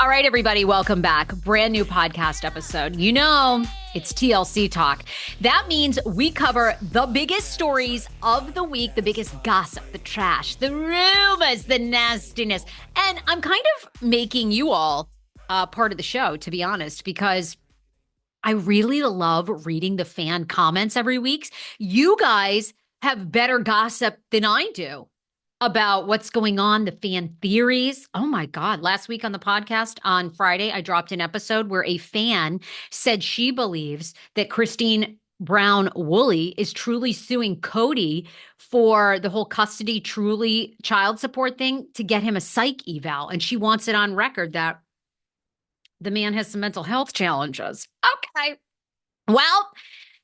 All right, everybody, welcome back. Brand new podcast episode. You know, it's TLC talk. That means we cover the biggest stories of the week, the biggest gossip, the trash, the rumors, the nastiness. And I'm kind of making you all part of the show, to be honest, because I really love reading the fan comments every week. You guys have better gossip than I do about what's going on, the fan theories. Oh my God. Last week on the podcast on Friday, I dropped an episode where a fan said she believes that Christine Brown Woolley is truly suing Kody for the whole custody, truly child support thing to get him a psych eval. And she wants it on record that the man has some mental health challenges. Okay. Well,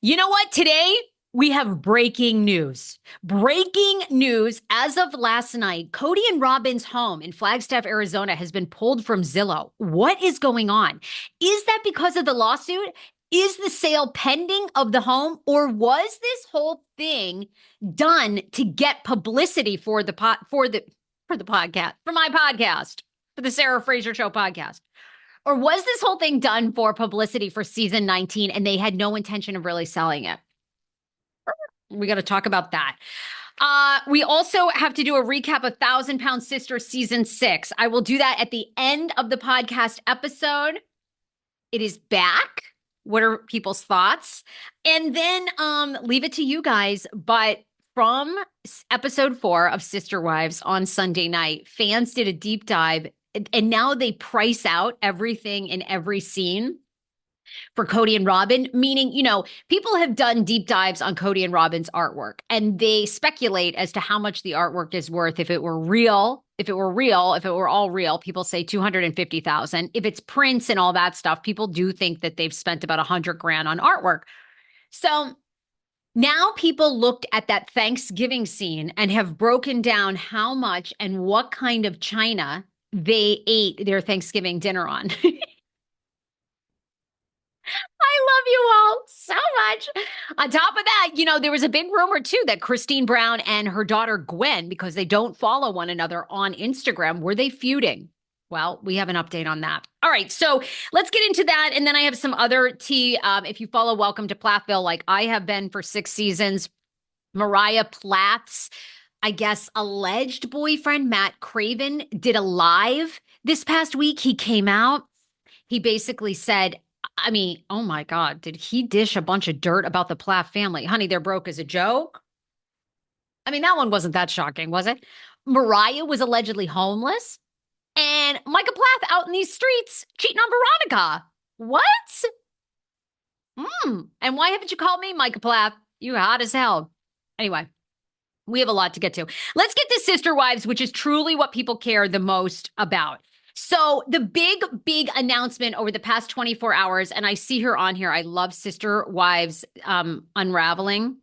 you know what? Today, we have breaking news. Breaking news as of last night, Kody and Robyn's home in Flagstaff, Arizona has been pulled from Zillow. What is going on? Is that because of the lawsuit? Is the sale pending of the home? Or was this whole thing done to get publicity for the podcast, for my podcast, for the Sarah Fraser Show podcast? Or was this whole thing done for publicity for season 19 and they had no intention of really selling it? We got to talk about that. We also have to do a recap of 1,000-Pound Sister season 6. I will do that at the end of the podcast episode. It is back. What are people's thoughts? And then leave it to you guys. But from episode 4 of Sister Wives on Sunday night, fans did a deep dive, and now they price out everything in every scene for Kody and Robyn, meaning, you know, people have done deep dives on Kody and Robyn's artwork, and they speculate as to how much the artwork is worth. If it were real, if it were all real, people say $250,000. If it's prints and all that stuff, people do think that they've spent about $100,000 on artwork. So now people looked at that Thanksgiving scene and have broken down how much and what kind of china they ate their Thanksgiving dinner on. I love you all so much. On top of that, you know, there was a big rumor too that Christine Brown and her daughter Gwen, because they don't follow one another on Instagram, were they feuding? Well, we have an update on that. All right, so let's get into that. And then I have some other tea. If you follow Welcome to Plathville, like I have been for 6 seasons, Moriah Plath's, I guess, alleged boyfriend, Matt Craven, did a live this past week. He came out. He basically said, I mean, oh my God, did he dish a bunch of dirt about the Plath family? Honey, they're broke as a joke. I mean, that one wasn't that shocking, was it? Moriah was allegedly homeless, and Micah Plath out in these streets cheating on Veronica. What? And why haven't you called me, Micah Plath? You hot as hell. Anyway, we have a lot to get to. Let's get to Sister Wives, which is truly what people care the most about. So the big announcement over the past 24 hours, and I see her on here. I love Sister Wives Unraveling.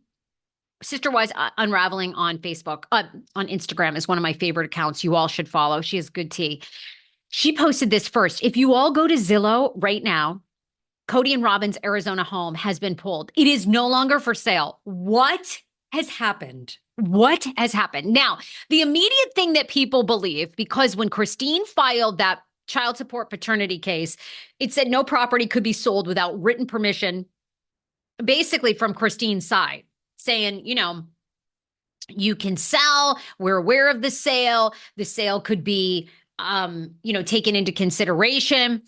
Sister Wives Unraveling on Facebook, on Instagram is one of my favorite accounts. You all should follow. She has good tea. She posted this first. If you all go to Zillow right now, Kody and Robyn's Arizona home has been pulled. It is no longer for sale. What has happened? What has happened? Now, the immediate thing that people believe, because when Christine filed that child support paternity case, it said no property could be sold without written permission, basically from Christine's side, saying, you know, you can sell. We're aware of the sale. The sale could be, taken into consideration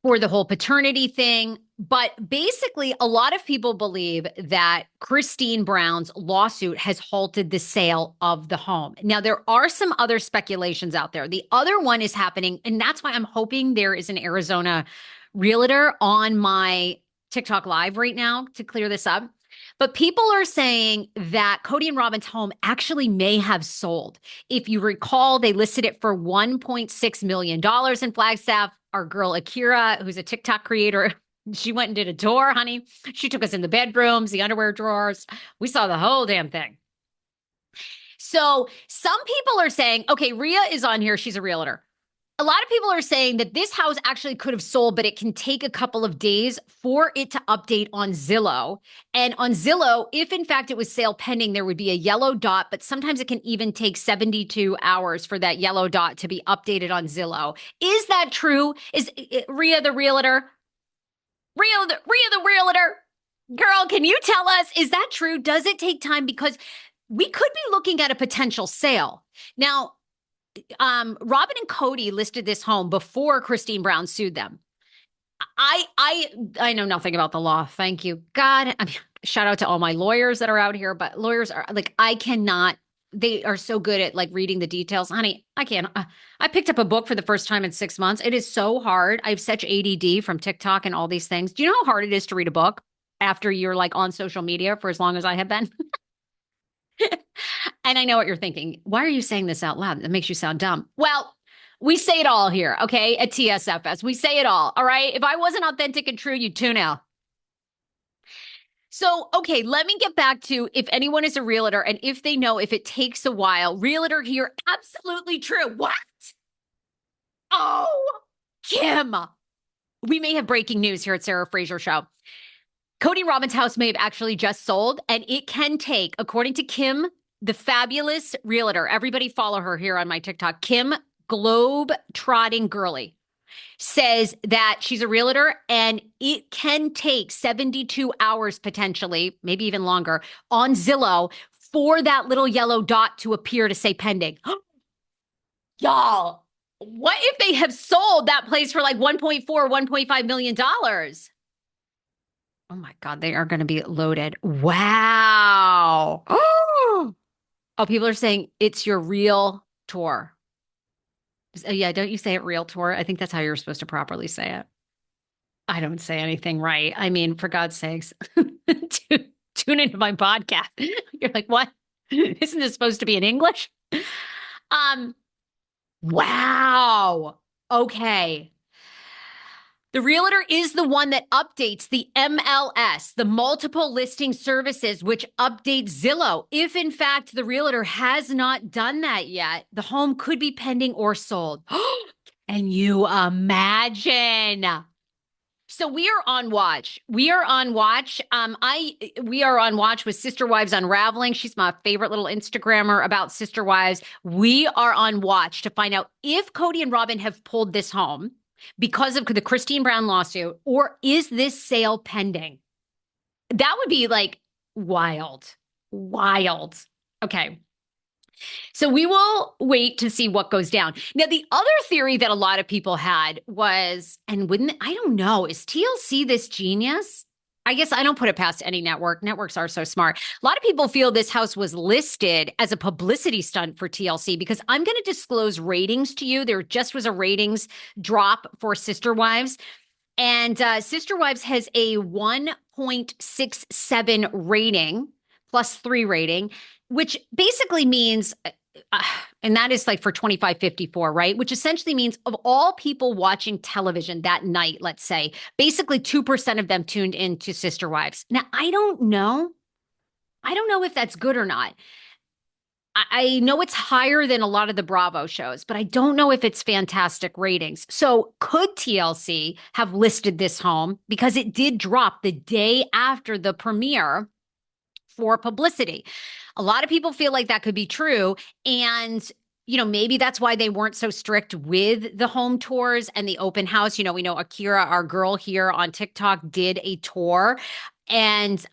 for the whole paternity thing. But basically, a lot of people believe that Christine Brown's lawsuit has halted the sale of the home. Now, there are some other speculations out there. The other one is happening, and that's why I'm hoping there is an Arizona realtor on my TikTok live right now to clear this up. But people are saying that Kody and Robyn's home actually may have sold. If you recall, they listed it for $1.6 million in Flagstaff. Our girl Akira, who's a TikTok creator, she went and did a tour, honey. She took us in the bedrooms, the underwear drawers. We saw the whole damn thing. So some people are saying, okay, Rhea is on here. She's a realtor. A lot of people are saying that this house actually could have sold, but it can take a couple of days for it to update on Zillow. And on Zillow, if in fact it was sale pending, there would be a yellow dot, but sometimes it can even take 72 hours for that yellow dot to be updated on Zillow. Is that true? Is Rhea the realtor? Rhea the realtor? Girl, can you tell us, is that true? Does it take time? Because we could be looking at a potential sale. Now, Robyn and Kody listed this home before Christine Brown sued them. I know nothing about the law. Thank you, God. I mean, shout out to all my lawyers that are out here, but lawyers are like, I cannot. They are so good at like reading the details, honey. I can't. I picked up a book for the first time in 6 months. It is so hard. I have such ADD from TikTok and all these things. Do you know how hard it is to read a book after you're like on social media for as long as I have been? And I know what you're thinking. Why are you saying this out loud? That makes you sound dumb. Well, we say it all here, okay? At TSFS. We say it all right? If I wasn't authentic and true, you'd tune out. So, okay, let me get back to if anyone is a realtor and if they know if it takes a while. Realtor here, absolutely true. What? Oh, Kim. We may have breaking news here at Sarah Fraser Show. Kody and Robyn's house may have actually just sold, and it can take, according to Kim, the fabulous realtor, everybody follow her here on my TikTok, Kim Globe Trotting Girly, says that she's a realtor and it can take 72 hours potentially, maybe even longer, on Zillow for that little yellow dot to appear to say pending. Y'all, what if they have sold that place for like 1.4, $1.5 million? Oh my God, they are going to be loaded. Wow. Oh, people are saying it's your real tour. Yeah, don't you say it real tour? I think that's how you're supposed to properly say it. I don't say anything right. I mean, for God's sakes, tune into my podcast. You're like, what? Isn't this supposed to be in English? Wow. Okay. The realtor is the one that updates the MLS, the multiple listing services, which updates Zillow. If in fact the realtor has not done that yet, the home could be pending or sold. And you imagine. So we are on watch. We are on watch. We are on watch with Sister Wives Unraveling. She's my favorite little Instagrammer about Sister Wives. We are on watch to find out if Kody and Robyn have pulled this home because of the Christine Brown lawsuit, or is this sale pending? That would be like wild. Okay. So we will wait to see what goes down. Now, the other theory that a lot of people had was, and I don't know, is TLC this genius? I guess I don't put it past any network. Networks are so smart. A lot of people feel this house was listed as a publicity stunt for TLC because I'm going to disclose ratings to you. There just was a ratings drop for Sister Wives. And Sister Wives has a 1.67 rating, +3 rating, which basically means, and that is like for 2554, right? Which essentially means of all people watching television that night, let's say, basically 2% of them tuned into Sister Wives. Now, I don't know if that's good or not. I know it's higher than a lot of the Bravo shows, but I don't know if it's fantastic ratings. So could TLC have listed this home because it did drop the day after the premiere for publicity? A lot of people feel like that could be true. And, maybe that's why they weren't so strict with the home tours and the open house. We know Akira, our girl here on TikTok, did a tour. And,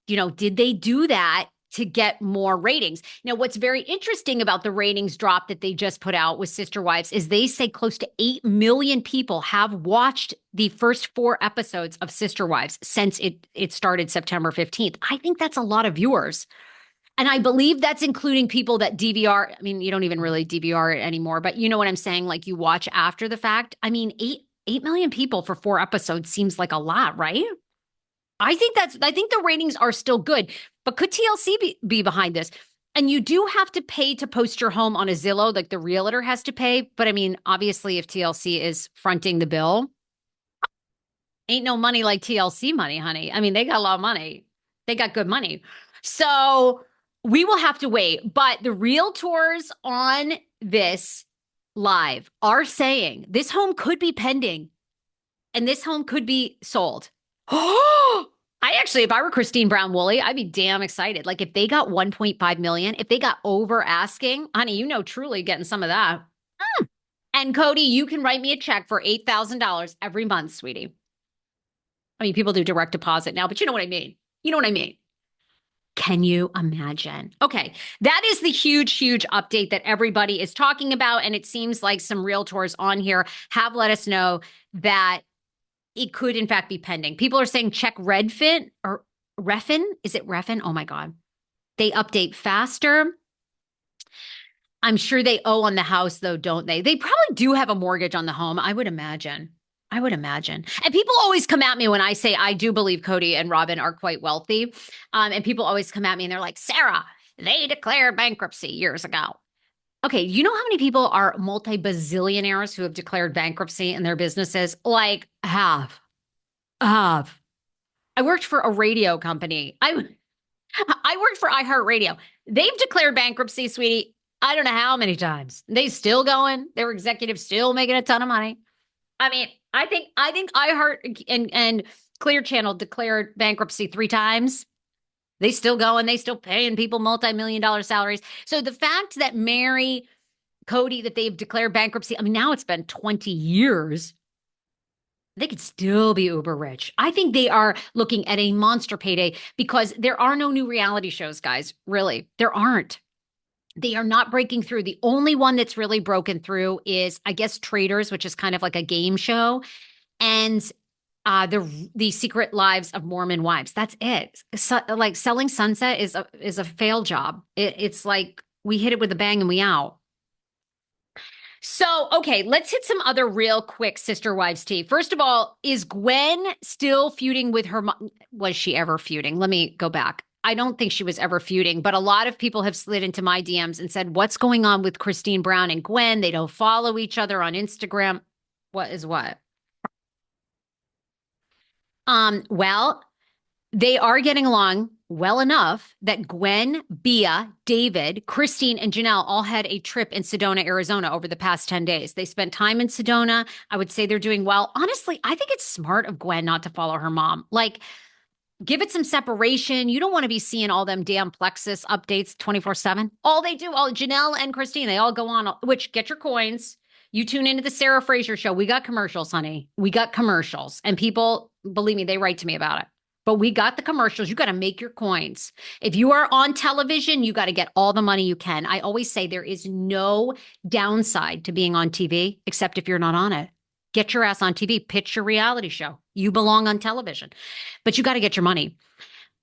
did they do that to get more ratings? Now, what's very interesting about the ratings drop that they just put out with Sister Wives is they say close to 8 million people have watched the first 4 episodes of Sister Wives since it started September 15th. I think that's a lot of viewers. And I believe that's including people that DVR. I mean, you don't even really DVR it anymore, but you know what I'm saying? Like you watch after the fact. I mean, 8 million people for 4 episodes seems like a lot, right? I think the ratings are still good, but could TLC be behind this? And you do have to pay to post your home on a Zillow, like the realtor has to pay. But I mean, obviously, if TLC is fronting the bill, ain't no money like TLC money, honey. I mean, they got a lot of money. They got good money. So we will have to wait. But the realtors on this Live are saying this home could be pending and this home could be sold. Oh, I actually, if I were Christine Brown Woolley, I'd be damn excited. Like if they got 1.5 million, if they got over asking, honey, truly getting some of that. And Kody, you can write me a check for $8,000 every month, sweetie. I mean, people do direct deposit now, but you know what I mean. You know what I mean. Can you imagine? Okay, that is the huge, huge update that everybody is talking about. And it seems like some realtors on here have let us know that it could, in fact, be pending. People are saying check Redfin or Refin. Is it Refin? Oh my God. They update faster. I'm sure they owe on the house, though, don't they? They probably do have a mortgage on the home, I would imagine. I would imagine. And people always come at me when I say I do believe Kody and Robyn are quite wealthy. And people always come at me and they're like, Sarah, they declared bankruptcy years ago. Okay, you know how many people are multi-bazillionaires who have declared bankruptcy in their businesses? Like half. I worked for a radio company. I worked for iHeartRadio. They've declared bankruptcy, sweetie. I don't know how many times. They still going. Their executives still making a ton of money. I mean, I think iHeart and Clear Channel declared bankruptcy 3 times. They still going. They still paying people multi-million-dollar salaries. So the fact that Mary, Kody, that they've declared bankruptcy, I mean, now it's been 20 years. They could still be uber rich. I think they are looking at a monster payday because there are no new reality shows, guys. Really, there aren't. They are not breaking through. The only one that's really broken through is, I guess, Traders, which is kind of like a game show, and the Secret Lives of Mormon Wives. That's it. So, like Selling Sunset is a fail job. It's like we hit it with a bang and we out. So, okay, let's hit some other real quick sister wives tea. First of all, is Gwen still feuding with her mom? Was she ever feuding? Let me go back. I don't think she was ever feuding, but a lot of people have slid into my DMs and said, what's going on with Christine Brown and Gwen? They don't follow each other on Instagram. What is what? Well, they are getting along well enough that Gwen, Bia, David, Christine, and Janelle all had a trip in Sedona, Arizona over the past 10 days. They spent time in Sedona. I would say they're doing well. Honestly, I think it's smart of Gwen not to follow her mom. Like, give it some separation. You don't want to be seeing all them damn Plexus updates 24/7. All they do, all Janelle and Christine, they all go on, which get your coins. You tune into the Sarah Fraser show. We got commercials, honey. We got commercials. And people, believe me, they write to me about it. But we got the commercials. You got to make your coins. If you are on television, you got to get all the money you can. I always say there is no downside to being on TV, except if you're not on it. Get your ass on TV, pitch your reality show. You belong on television, but you got to get your money.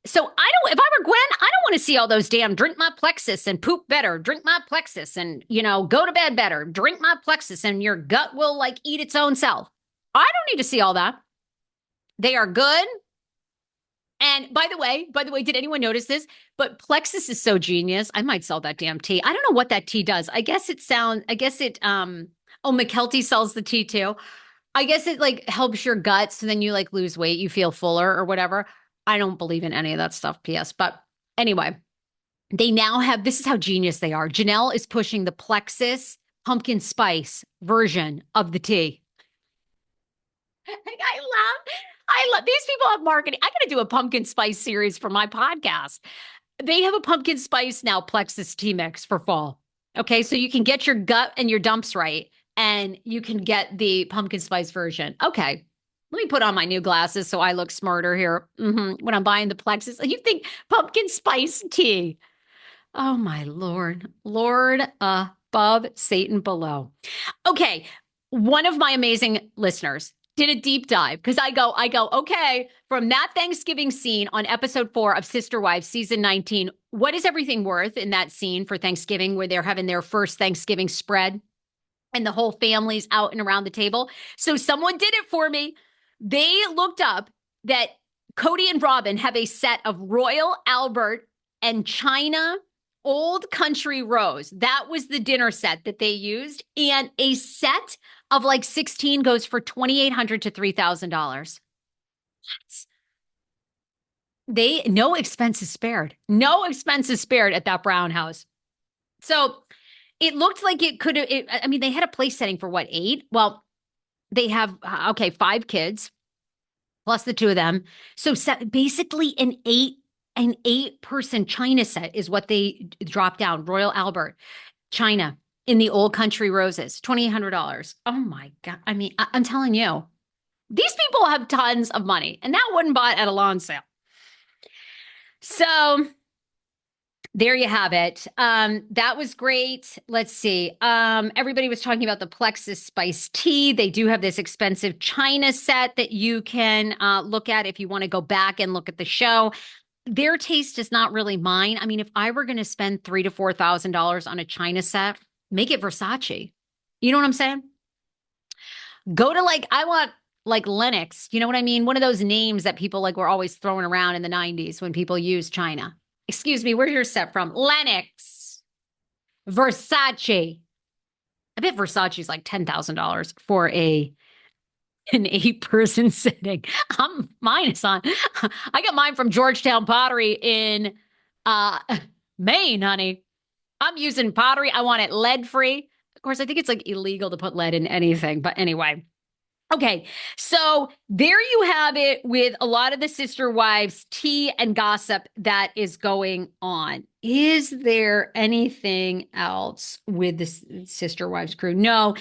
So if I were Gwen, I don't want to see all those damn drink my Plexus and poop better, drink my Plexus and, go to bed better, drink my Plexus and your gut will like eat its own self. I don't need to see all that. They are good. And by the way, did anyone notice this? But Plexus is so genius. I might sell that damn tea. I don't know what that tea does. McKelty sells the tea too. I guess it like helps your gut. So then you like lose weight. You feel fuller or whatever. I don't believe in any of that stuff, PS. But anyway, they now have, this is how genius they are. Janelle is pushing the Plexus pumpkin spice version of the tea. I love these people have marketing. I got to do a pumpkin spice series for my podcast. They have a pumpkin spice now Plexus tea mix for fall. Okay. So you can get your gut and your dumps right. And you can get the pumpkin spice version. Okay. Let me put on my new glasses so I look smarter here when I'm buying the Plexus. You think pumpkin spice tea. Oh, my Lord. Lord above, Satan below. Okay. One of my amazing listeners did a deep dive because I go, okay, from that Thanksgiving scene on episode 4 of Sister Wives, season 19, what is everything worth in that scene for Thanksgiving where they're having their first Thanksgiving spread? And the whole family's out and around the table. So someone did it for me. They looked up that Kody and Robyn have a set of Royal Albert and China Old Country Rose. That was the dinner set that they used. And a set of like 16 goes for $2,800 to $3,000. No expenses spared. No expenses spared at that brown house. So It looked like it could have, I mean, they had a place setting for what, 8? Well, they have, okay, 5 kids plus the 2 of them. So basically an 8-person China set is what they dropped down. Royal Albert, China, in the Old Country Roses, $2,800. Oh my God. I mean, I'm telling you, these people have tons of money, and that wasn't bought at a lawn sale. So there you have it. That was great. Let's see. Everybody was talking about the Plexus Spice Tea. They do have this expensive China set that you can look at if you want to go back and look at the show. Their taste is not really mine. I mean, if I were going to spend $3,000 to $4,000 on a China set, make it Versace. You know what I'm saying? Go to I want Lennox. You know what I mean? One of those names that people were always throwing around in the 90s when people used China. Excuse me, where's your set from? Lennox. Versace. I bet Versace's like $10,000 for an 8-person sitting. Mine is on. I got mine from Georgetown Pottery in Maine, honey. I'm using pottery. I want it lead free. Of course, I think it's illegal to put lead in anything, but anyway. Okay, so there you have it with a lot of the sister wives, tea and gossip that is going on. Is there anything else with the sister wives crew? No.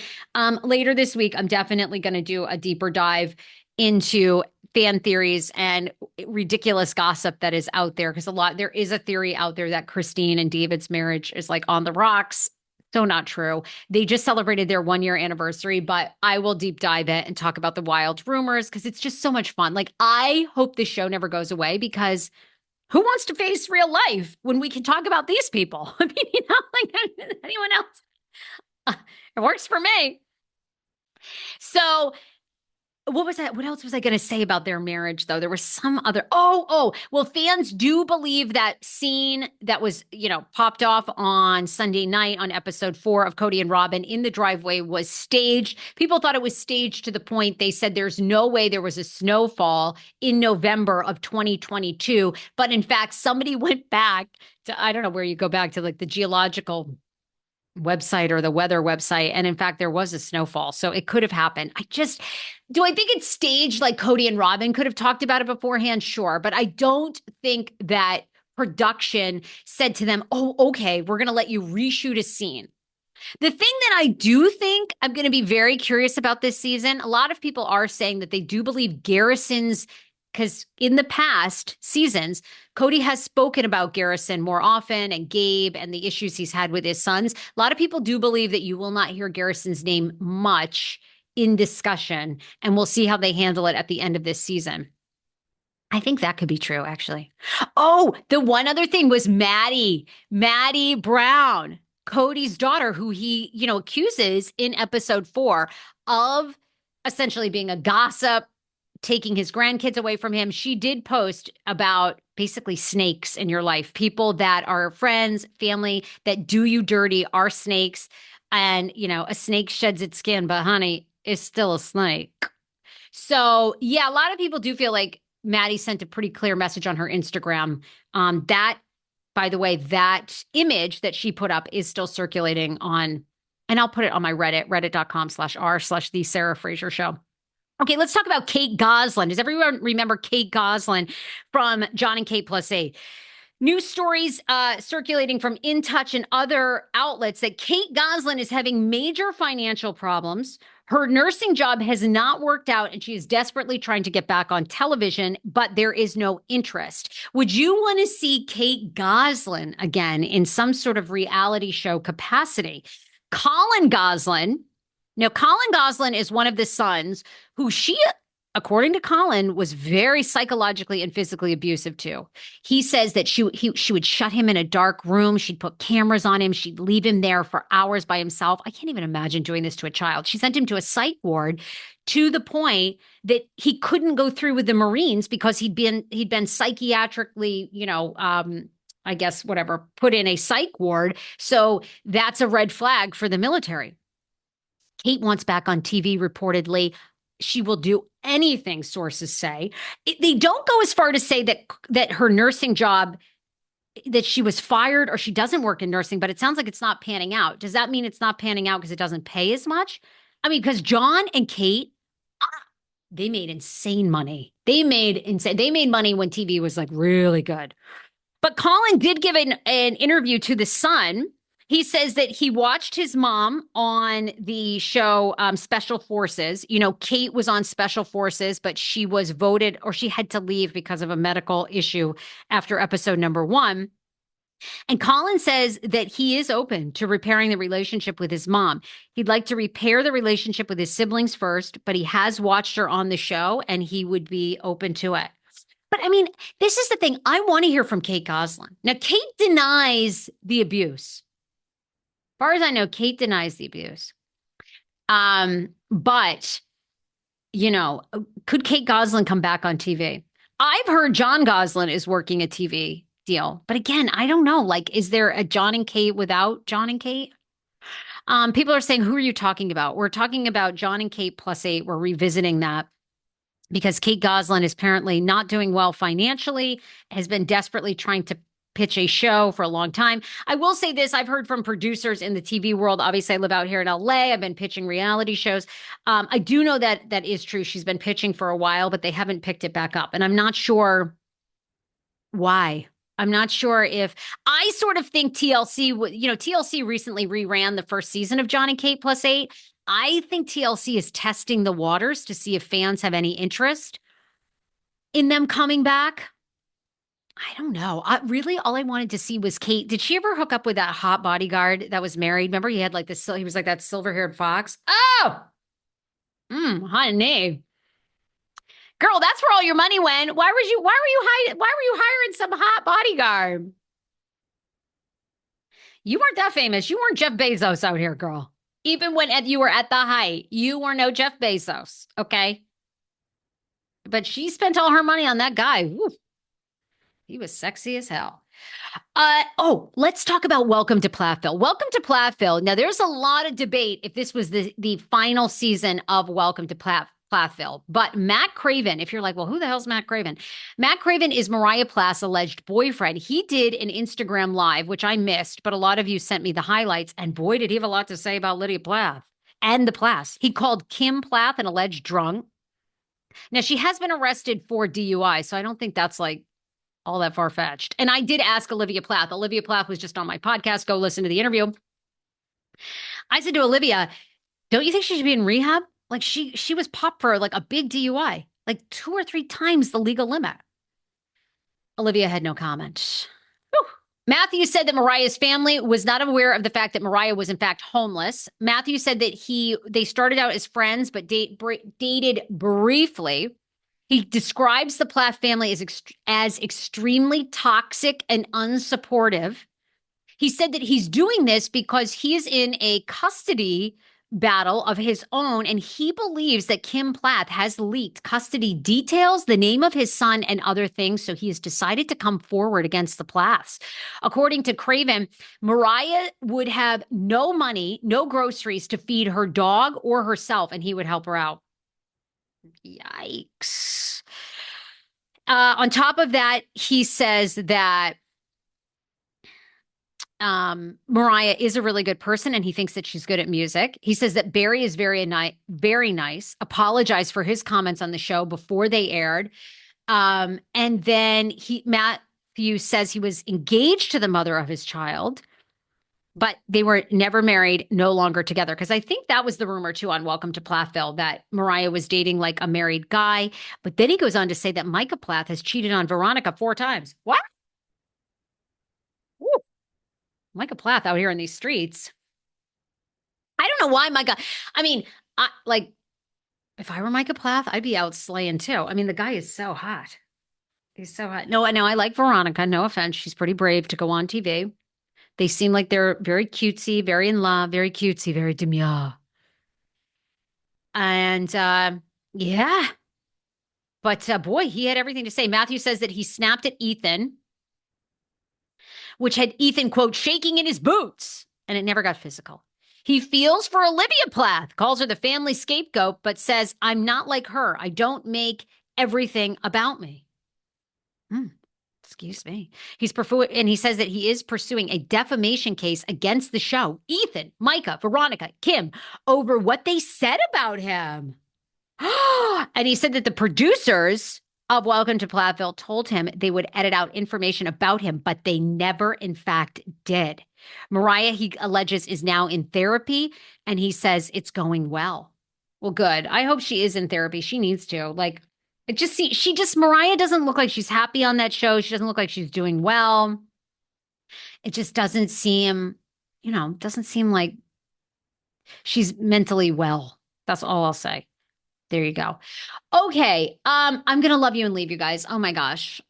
Later this week, I'm definitely going to do a deeper dive into fan theories and ridiculous gossip that is out there, because there is a theory out there that Christine and David's marriage is on the rocks. So not true. They just celebrated their 1-year anniversary, but I will deep dive it and talk about the wild rumors because it's just so much fun. I hope this show never goes away, because who wants to face real life when we can talk about these people? I mean, anyone else? It works for me. So what was that? What else was I going to say about their marriage, though? There was some other. Well, fans do believe that scene that was, popped off on Sunday night on episode 4 of Kody and Robyn in the driveway was staged. People thought it was staged to the point they said there's no way there was a snowfall in November of 2022. But in fact, somebody went back to, I don't know where you go back to, the geological website or the weather website. And in fact, there was a snowfall. So it could have happened. Do I think it's staged like Kody and Robyn could have talked about it beforehand? Sure. But I don't think that production said to them, oh, okay, we're going to let you reshoot a scene. The thing that I do think I'm going to be very curious about this season, a lot of people are saying that they do believe Garrison's, because in the past seasons, Kody has spoken about Garrison more often, and Gabe, and the issues he's had with his sons. A lot of people do believe that you will not hear Garrison's name much in discussion, and we'll see how they handle it at the end of this season. I think that could be true, actually. Oh, the one other thing was Maddie Brown, Kody's daughter, who he, accuses in episode 4 of essentially being a gossip, taking his grandkids away from him. She did post about basically snakes in your life. People that are friends, family, that do you dirty are snakes. And, a snake sheds its skin, but honey, it's still a snake. So yeah, a lot of people do feel like Maddie sent a pretty clear message on her Instagram. That, by the way, that image that she put up is still circulating on, and I'll put it on my Reddit, reddit.com/r/the Sarah Fraser Show. Okay, let's talk about Kate Gosselin. Does everyone remember Kate Gosselin from John and Kate Plus 8? News stories circulating from In Touch and other outlets that Kate Gosselin is having major financial problems. Her nursing job has not worked out, and she is desperately trying to get back on television, but there is no interest. Would you want to see Kate Gosselin again in some sort of reality show capacity? Colin Gosselin. Now, Colin Gosselin is one of the sons who she, according to Colin, was very psychologically and physically abusive to. He says that she would shut him in a dark room. She'd put cameras on him. She'd leave him there for hours by himself. I can't even imagine doing this to a child. She sent him to a psych ward to the point that he couldn't go through with the Marines because he'd been psychiatrically, I guess, whatever, put in a psych ward. So that's a red flag for the military. Kate wants back on TV, reportedly. She will do anything, sources say. They don't go as far to say that her nursing job that she was fired or she doesn't work in nursing, but it sounds like it's not panning out. Does that mean it's not panning out because it doesn't pay as much? I mean, because John and Kate, they made insane money. They made money when TV was like really good. But Colin did give an interview to The Sun. He says that he watched his mom on the show Special Forces. You know, Kate was on Special Forces, but she was voted or she had to leave because of a medical issue after episode number 1. And Colin says that he is open to repairing the relationship with his mom. He'd like to repair the relationship with his siblings first, but he has watched her on the show and he would be open to it. But I mean, this is the thing. I want to hear from Kate Gosselin. Now, Kate denies the abuse. As far as I know, Kate denies the abuse. But, you know, could Kate Gosselin come back on TV? I've heard John Gosselin is working a TV deal. But again, I don't know. Like, is there a John and Kate without John and Kate? People are saying, who are you talking about? We're talking about John and Kate +8. We're revisiting that because Kate Gosselin is apparently not doing well financially, has been desperately trying to pitch a show for a long time. I will say this. I've heard from producers in the TV world. Obviously, I live out here in LA. I've been pitching reality shows. I do know that that is true. She's been pitching for a while, but they haven't picked it back up. And I'm not sure why. I'm not sure if I sort of think TLC, TLC recently reran the first season of John and Kate +8. I think TLC is testing the waters to see if fans have any interest in them coming back. I don't know. Really, all I wanted to see was Kate. Did she ever hook up with that hot bodyguard that was married? Remember, he had like this. He was like that silver-haired fox. Oh, honey. Girl, that's where all your money went. Why were you hiring some hot bodyguard? You weren't that famous. You weren't Jeff Bezos out here, girl. Even when you were at the height, you were no Jeff Bezos, okay? But she spent all her money on that guy. Woo. He was sexy as hell. Let's talk about Welcome to Plathville. Welcome to Plathville. Now, there's a lot of debate if this was the final season of Welcome to Plathville. But Matt Craven, if you're like, well, who the hell's Matt Craven? Matt Craven is Moriah Plath's alleged boyfriend. He did an Instagram live, which I missed, but a lot of you sent me the highlights. And boy, did he have a lot to say about Lydia Plath and the Plaths. He called Kim Plath an alleged drunk. Now, she has been arrested for DUI, so I don't think that's like all that far-fetched. And I did ask Olivia Plath. Olivia Plath was just on my podcast. Go listen to the interview. I said to Olivia, don't you think she should be in rehab? Like she was popped for like a big DUI, like 2 or 3 times the legal limit. Olivia had no comment. Whew. Matthew said that Mariah's family was not aware of the fact that Moriah was in fact homeless. Matthew said that they started out as friends, but dated briefly. He describes the Plath family as extremely toxic and unsupportive. He said that he's doing this because he is in a custody battle of his own, and he believes that Kim Plath has leaked custody details, the name of his son, and other things, so he has decided to come forward against the Plaths. According to Craven, Moriah would have no money, no groceries to feed her dog or herself, and he would help her out. Yikes. On top of that, he says that Moriah is a really good person and he thinks that she's good at music. He says that Barry is very nice, apologized for his comments on the show before they aired. And then Matthew says he was engaged to the mother of his child, but they were never married, no longer together. Because I think that was the rumor, too, on Welcome to Plathville, that Moriah was dating like a married guy. But then he goes on to say that Micah Plath has cheated on Veronica 4 times. What? Woo. Micah Plath out here in these streets. I don't know why Micah. I mean, if I were Micah Plath, I'd be out slaying, too. I mean, the guy is so hot. He's so hot. No, I like Veronica. No offense. She's pretty brave to go on TV. They seem like they're very cutesy, very in love, very cutesy, very demure. And yeah. But boy, he had everything to say. Matthew says that he snapped at Ethan, which had Ethan, quote, shaking in his boots. And it never got physical. He feels for Olivia Plath, calls her the family scapegoat, but says, I'm not like her. I don't make everything about me. Excuse me. And he says that he is pursuing a defamation case against the show, Ethan, Micah, Veronica, Kim, over what they said about him. And he said that the producers of Welcome to Plathville told him they would edit out information about him, but they never, in fact, did. Moriah, he alleges, is now in therapy, and he says it's going well. Well, good. I hope she is in therapy. She needs to. Like, Moriah doesn't look like she's happy on that show. She doesn't look like she's doing well. It just doesn't seem, doesn't seem like she's mentally well. That's all I'll say. There you go. Okay. I'm going to love you and leave you guys. Oh my gosh.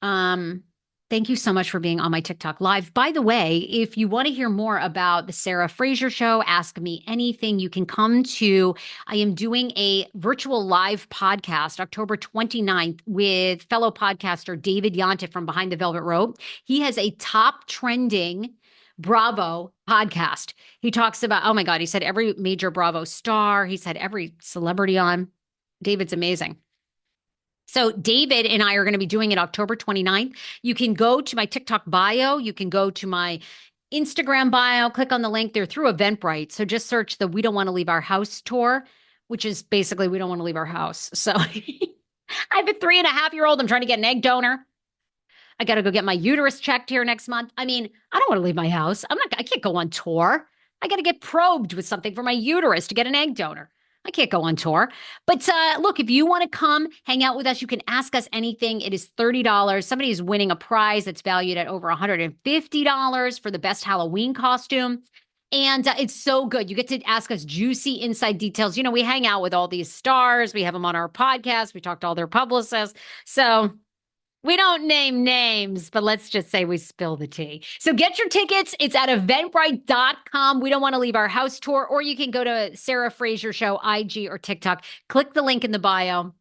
Thank you so much for being on my TikTok live. By the way, if you want to hear more about the Sarah Fraser show, ask me anything, you can come to, I am doing a virtual live podcast October 29th with fellow podcaster David Yontif from Behind the Velvet Rope. He has a top trending Bravo podcast. He talks about, oh my God, he said every major Bravo star. He said every celebrity on. David's amazing. So David and I are going to be doing it October 29th. You can go to my TikTok bio. You can go to my Instagram bio, click on the link. They're through Eventbrite. So just search the We Don't Want to Leave Our House tour, which is basically we don't want to leave our house. So I have a 3.5-year-old. I'm trying to get an egg donor. I got to go get my uterus checked here next month. I mean, I don't want to leave my house. I can't go on tour. I got to get probed with something for my uterus to get an egg donor. I can't go on tour. But look, if you want to come hang out with us, you can ask us anything. It is $30. Somebody is winning a prize that's valued at over $150 for the best Halloween costume. And it's so good. You get to ask us juicy inside details. We hang out with all these stars. We have them on our podcast. We talk to all their publicists. So we don't name names, but let's just say we spill the tea. So get your tickets. It's at eventbrite.com. We don't want to leave our house tour, or you can go to Sarah Fraser Show, IG or TikTok. Click the link in the bio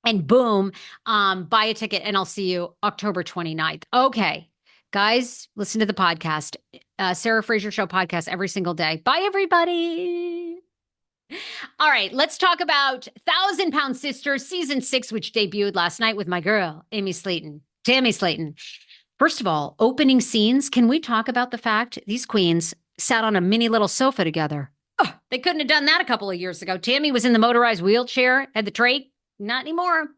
and boom, buy a ticket and I'll see you October 29th. Okay, guys, listen to the podcast. Sarah Fraser Show podcast every single day. Bye, everybody. All right, let's talk about 1,000-Pound Sisters season 6, which debuted last night with my girl, Amy Slaton, Tammy Slaton. First of all, opening scenes. Can we talk about the fact these queens sat on a mini little sofa together? Oh, they couldn't have done that a couple of years ago. Tammy was in the motorized wheelchair, had the trait. Not anymore.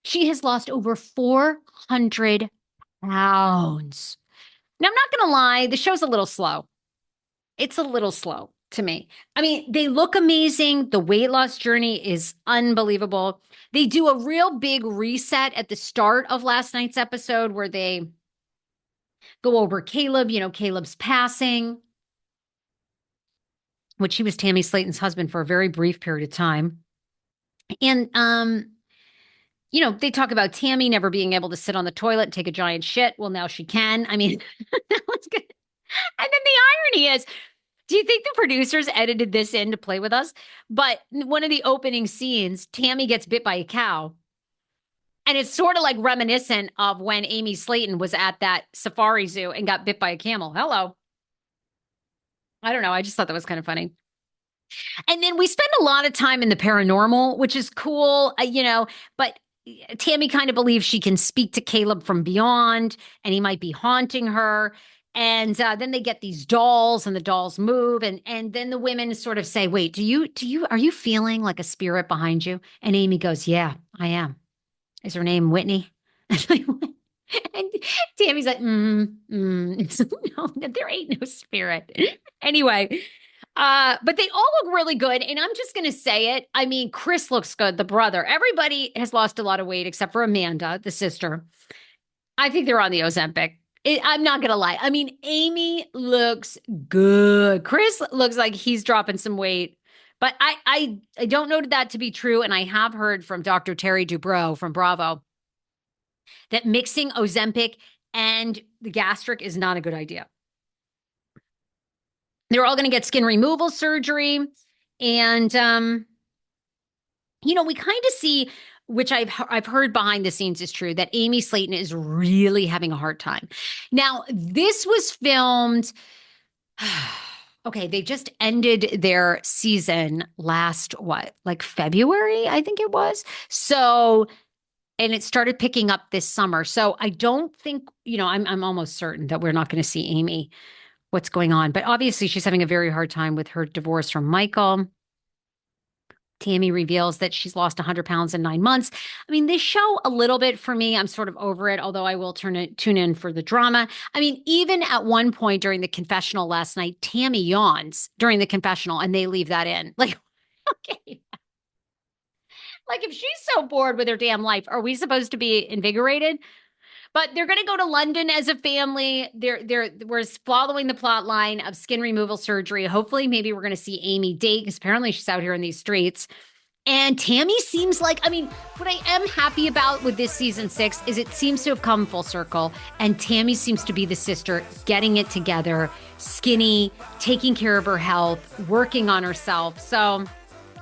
She has lost over 400 pounds. Now, I'm not going to lie. The show's a little slow. It's a little slow to me. I mean, they look amazing. The weight loss journey is unbelievable. They do a real big reset at the start of last night's episode where they go over Caleb, Caleb's passing, which he was Tammy Slaton's husband for a very brief period of time. And, they talk about Tammy never being able to sit on the toilet and take a giant shit. Well, now she can. I mean, that was good. And then the irony is, do you think the producers edited this in to play with us? But one of the opening scenes, Tammy gets bit by a cow. And it's sort of like reminiscent of when Amy Slaton was at that safari zoo and got bit by a camel. Hello. I don't know. I just thought that was kind of funny. And then we spend a lot of time in the paranormal, which is cool, but Tammy kind of believes she can speak to Caleb from beyond and he might be haunting her. And then they get these dolls and the dolls move. And then the women sort of say, wait, are you feeling like a spirit behind you? And Amy goes, yeah, I am. Is her name Whitney? And Tammy's like, no, there ain't no spirit. Anyway, but they all look really good. And I'm just going to say it. I mean, Chris looks good, the brother. Everybody has lost a lot of weight except for Amanda, the sister. I think they're on the Ozempic. I'm not going to lie. I mean, Amy looks good. Chris looks like he's dropping some weight. But I don't know that to be true. And I have heard from Dr. Terry Dubrow from Bravo that mixing Ozempic and the gastric is not a good idea. They're all going to get skin removal surgery. And, we kind of see, which I've heard behind the scenes is true, that Amy Slaton is really having a hard time. Now, this was filmed. Okay, they just ended their season last, February, I think it was. So and it started picking up this summer. So I don't think, I'm almost certain that we're not going to see Amy, what's going on. But obviously, she's having a very hard time with her divorce from Michael. Tammy reveals that she's lost 100 pounds in 9 months. I mean, this show a little bit for me, I'm sort of over it, although I will tune in for the drama. I mean, even at one point during the confessional last night, Tammy yawns during the confessional and they leave that in. Like, okay. Like, if she's so bored with her damn life, are we supposed to be invigorated? But they're going to go to London as a family. We're following the plot line of skin removal surgery. Hopefully, maybe we're going to see Amy date because apparently she's out here in these streets. And Tammy seems like, what I am happy about with this season 6 is it seems to have come full circle. And Tammy seems to be the sister getting it together, skinny, taking care of her health, working on herself. So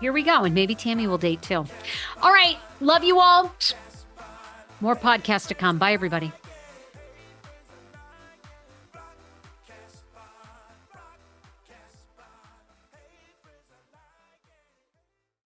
here we go. And maybe Tammy will date too. All right. Love you all. More podcasts to come. Bye, everybody.